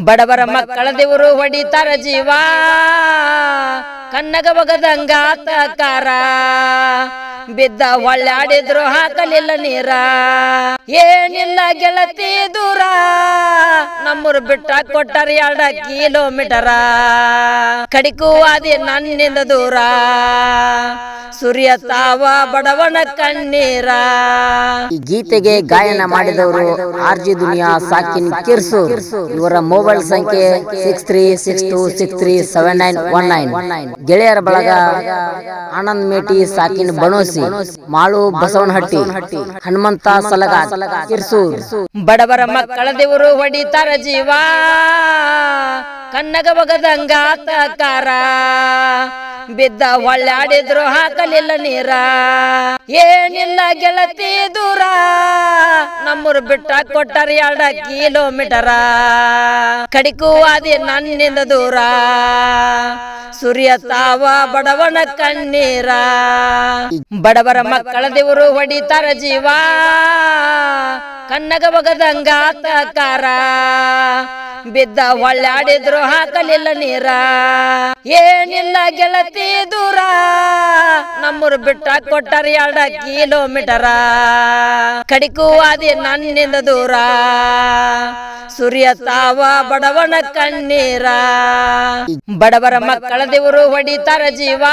ಬಡವರ ಮಕ್ಕಳ ದೇವರು ಹೊಡಿತಾರ ಜೀವ ಕನ್ನಗ ಬಗದಂಗಾತ ಕಾರ ಬಿದ್ದ ಹೊಳ್ಳಾಡಿದ್ರು ಹಾಕಲಿಲ್ಲ ನೀರ ಏನಿಲ್ಲ ಗೆಳತಿ ದೂರ ನಮ್ಮೂರು ಬಿಟ್ಟ ಕೊಟ್ಟಾರ 2 ಕಿಲೋಮೀಟರ ಕಡಿಕು ಆದಿ ನನ್ನಿಂದ ದೂರ ಸುರಿಯತಾವ ಬಡವನ ಕಣ್ಣೀರ. ಈ ಗೀತೆಗೆ ಗಾಯನ ಮಾಡಿದವರು ಆರ್ಜಿ ದುನಿಯಾ ಸಾಕಿನ್ ಕಿರ್ಸು. ಇವರ ಮೊಬೈಲ್ ಸಂಖ್ಯೆ 6362637919. ಗೆಳೆಯರ ಬಳಗ ಆನಂದ್ ಮೇಟಿ ಸಾಕಿನ್ ಬಣೋಸಿ, ಮಾಳು ಬಸವನಹಟ್ಟಿ, ಹನುಮಂತ ಸಲಗ ಕಿರ್ಸು. ಬಡವರ ಮಕ್ಕಳ ದೇವರು ಹೊಡಿತಾರ ಜೀವ ಕನ್ನಗ ಬಗದಂಗಾತ ಕಾರ ಬಿದ್ದ ಹೊಳ್ಳಾಡಿದ್ರು ಹಾಕಲಿಲ್ಲ ನೀರ ಏನಿಲ್ಲ ಗೆಳತಿ ದೂರ ನಮ್ಮೂರು ಬಿಟ್ಟ ಕೊಟ್ಟಾರ 2 ಕಿಲೋಮೀಟರ ಕಡಿಕು ಆದಿ ನನ್ನಿಂದ ದೂರ ಸುರಿಯತಾವ ಬಡವನ ಕಣ್ಣೀರ. ಬಡವರ ಮಕ್ಕಳ ದೇವರು ಹೊಡಿತಾರ ಜೀವ ಕನ್ನಗ ಬಗದಂಗಾತ ಕಾರ ಬಿದ್ದ ಹೊಳ್ಳಾಡಿದ್ರು ಹಾಕಲಿಲ್ಲ ನೀರ ಏನಿಲ್ಲ ಗೆಳತಿ ದೂರ ನಮ್ಮೂರು ಬಿಟ್ಟ ಕೊಟ್ಟಾರ 2 ಕಿಲೋಮೀಟರ ಕಡಿಕು ಆದಿ ನನ್ನಿಂದ ದೂರ ಸುರಿಯತಾವ ಬಡವನ ಕಣ್ಣೀರ. ಬಡವರ ಮಕ್ಕಳ ದೇವರು ಹೊಡಿತಾರ ಜೀವ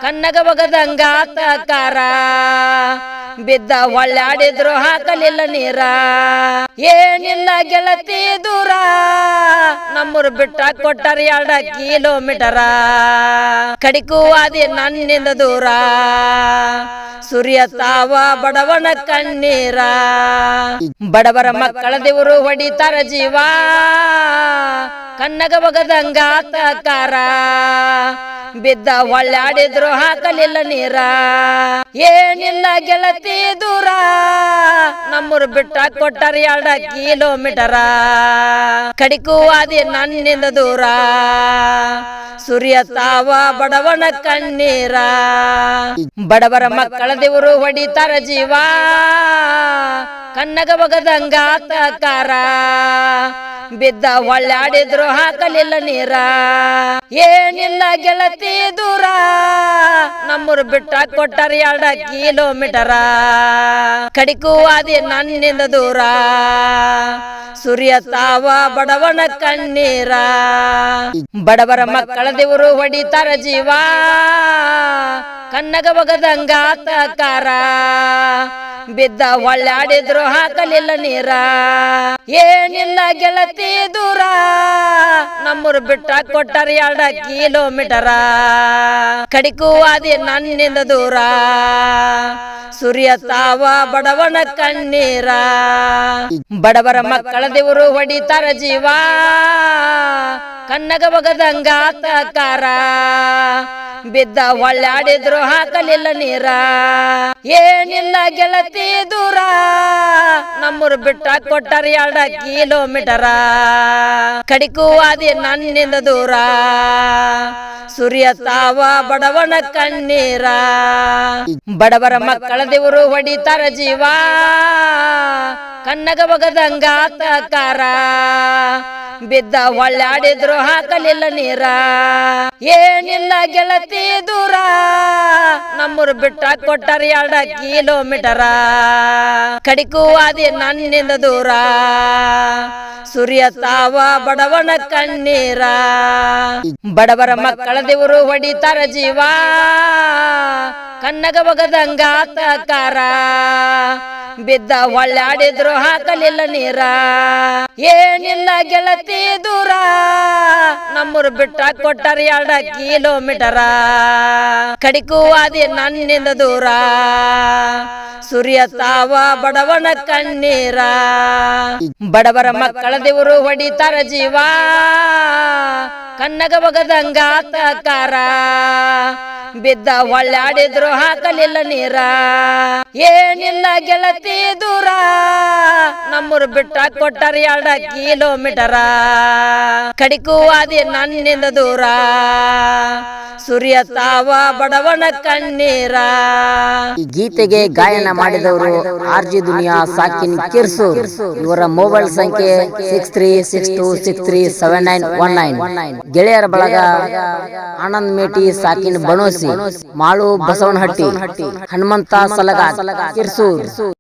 ಕನ್ನಗ ಬಗದಂಗಾತ ಕಾರ ಬಿದ್ದ ಹೊಳ್ಳಾಡಿದ್ರು ಹಾಕಲಿಲ್ಲ ನೀರ ಏನಿಲ್ಲ ಗೆಳತಿ ದೂರ ನಮ್ಮೂರು ಬಿಟ್ಟ ಕೊಟ್ಟಾರ 2 ಕಿಲೋಮೀಟರ ಕಡಿಕು ಆದಿ ನನ್ನಿಂದ ದೂರ ಸುರಿಯತಾವ ಬಡವನ ಕಣ್ಣೀರ. ಬಡವರ ಮಕ್ಕಳ ದೇವರು ಹೊಡಿತಾರ ಜೀವ ಕನ್ನಗ ಬಗದಂಗಾತ ಕಾರ ಬಿದ್ದ ಹೊಳ್ಳಾಡಿದ್ರು ಹಾಕಲಿಲ್ಲ ನೀರ ಏನಿಲ್ಲ ಗೆಳತಿ ದೂರ ನಮ್ಮೂರು ಬಿಟ್ಟ ಕೊಟ್ಟಾರ 2 ಕಿಲೋಮೀಟರ ಕಡಿಕು ಆದಿ ನನ್ನಿಂದ ದೂರ ಸುರಿಯತಾವ ಬಡವನ ಕಣ್ಣೀರ. ಬಡವರ ಮಕ್ಕಳ ದೇವರು ಹೊಡಿತಾರ ಜೀವ ಕನ್ನಗ ಬಗದಂಗಾತ ಕಾರ ಬಿದ್ದ ಹೊಳ್ಳಾಡಿದ್ರು ಹಾಕಲಿಲ್ಲ ನೀರ ಏನಿಲ್ಲ ಗೆಳತಿ ದೂರ ನಮ್ಮೂರು ಬಿಟ್ಟ ಕೊಟ್ಟಾರ 2 ಕಿಲೋಮೀಟರ ಕಡಿಕು ಆದಿ ನನ್ನಿಂದ ದೂರ ಸುರಿಯತಾವ ಬಡವನ ಕಣ್ಣೀರ. ಬಡವರ ಮಕ್ಕಳ ದೇವರು ಹೊಡಿತಾರ ಜೀವ ಕನ್ನಗ ಬಗದಂಗಾತ ಕಾರ ಬಿದ್ದ ಹೊಳ್ಳಾಡಿದ್ರು ಹಾಕಲಿಲ್ಲ ನೀರ ಏನಿಲ್ಲ ಗೆಳತಿ ದೂರ ನಮ್ಮೂರು ಬಿಟ್ಟ ಕೊಟ್ಟಾರ 2 ಕಿಲೋಮೀಟರ ಕಡಿಕು ಆದಿ ನನ್ನಿಂದ ದೂರ ಸುರಿಯತಾವ ಬಡವನ ಕಣ್ಣೀರ. ಬಡವರ ಮಕ್ಕಳ ದೇವರು ಹೊಡಿತಾರ ಜೀವ ಕನ್ನಗ ಬಗದಂಗಾತ ಕಾರ ಬಿದ್ದ ಹೊಳ್ಳಾಡಿದ್ರು ಹಾಕಲಿಲ್ಲ ನೀರ ಏನಿಲ್ಲ ಗೆಳತಿ ದೂರ ನಮ್ಮೂರು ಬಿಟ್ಟ ಕೊಟ್ಟಾರ 2 ಕಿಲೋಮೀಟರ ಕಡಿಕು ಆದಿ ನನ್ನಿಂದ ದೂರ ಸುರಿಯತಾವ ಬಡವನ ಕಣ್ಣೀರ. ಬಡವರ ಮಕ್ಕಳ ದೇವರು ಹೊಡಿತಾರ ಜೀವ ಕನ್ನಗ ಬಗದಂಗಾತ ಕಾರ ಬಿದ್ದ ಹೊಳ್ಳಾಡಿದ್ರು ಹಾಕಲಿಲ್ಲ ನೀರ ಏನಿಲ್ಲ ಗೆಳತಿ ದೂರ ನಮ್ಮೂರು ಬಿಟ್ಟ ಕೊಟ್ಟಾರ 2 ಕಿಲೋಮೀಟರ ಕಡಿಕು ಆದಿ ನನ್ನಿಂದ ದೂರ ಸುರಿಯತಾವ ಬಡವನ ಕಣ್ಣೀರ. ಬಡವರ ಮಕ್ಕಳ ದೇವರು ಹೊಡಿತಾರ ಜೀವ ಕನ್ನಗ ಬಗದಂಗಾತ ಕಾರ ಬಿದ್ದ ಹೊಳ್ಳಾಡಿದ್ರು ಹಾಕಲಿಲ್ಲ ನೀರ ಏನಿಲ್ಲ ಗೆಳತಿ ದೂರ ನಮ್ಮೂರು ಬಿಟ್ಟ ಕೊಟ್ಟಾರ 2 ಕಿಲೋಮೀಟರ ಕಡಿಕು ಆದಿ ನನ್ನಿಂದ ದೂರ ಸುರಿಯತಾವ ಬಡವನ ಕಣ್ಣೀರ. ಬಡವರ ಮಕ್ಕಳ ದೇವರು ಹೊಡಿತಾರ ಜೀವ ಕನ್ನಗ ಬಗದಂಗಾತ ಕಾರ ಬಿದ್ದ ಹೊಳ್ಳಾಡಿದ್ರು ಹಾಕಲಿಲ್ಲ ನೀರ ಏನಿಲ್ಲ ಗೆಳತಿ ದೂರ ನಮ್ಮೂರು ಬಿಟ್ಟ ಕೊಟ್ಟಾರ 2 ಕಿಲೋಮೀಟರ ಕಡಿಕು ಆದಿ ನನ್ನಿಂದ ದೂರ ಸುರಿಯತಾವ ಬಡವನ ಕಣ್ಣೀರ. ಈ ಗೀತೆಗೆ ಗಾಯನ ಮಾಡಿದವರು ಆರ್ಜಿ ದುನಿಯಾ ಸಾಕಿನ್ ಕಿರ್ಸು. ಇವರ ಮೊಬೈಲ್ ಸಂಖ್ಯೆ 6362637919. ಗೆಳೆಯರ ಬಳಗ ಆನಂದ್ ಮೇಟಿ ಸಾಕಿನ್ ಬಣೋಸಿ, ಮಾಳು ಬಸವನಹಟ್ಟಿ, ಹನುಮಂತ ಸಲಗ ಕಿರ್ಸೂರ್.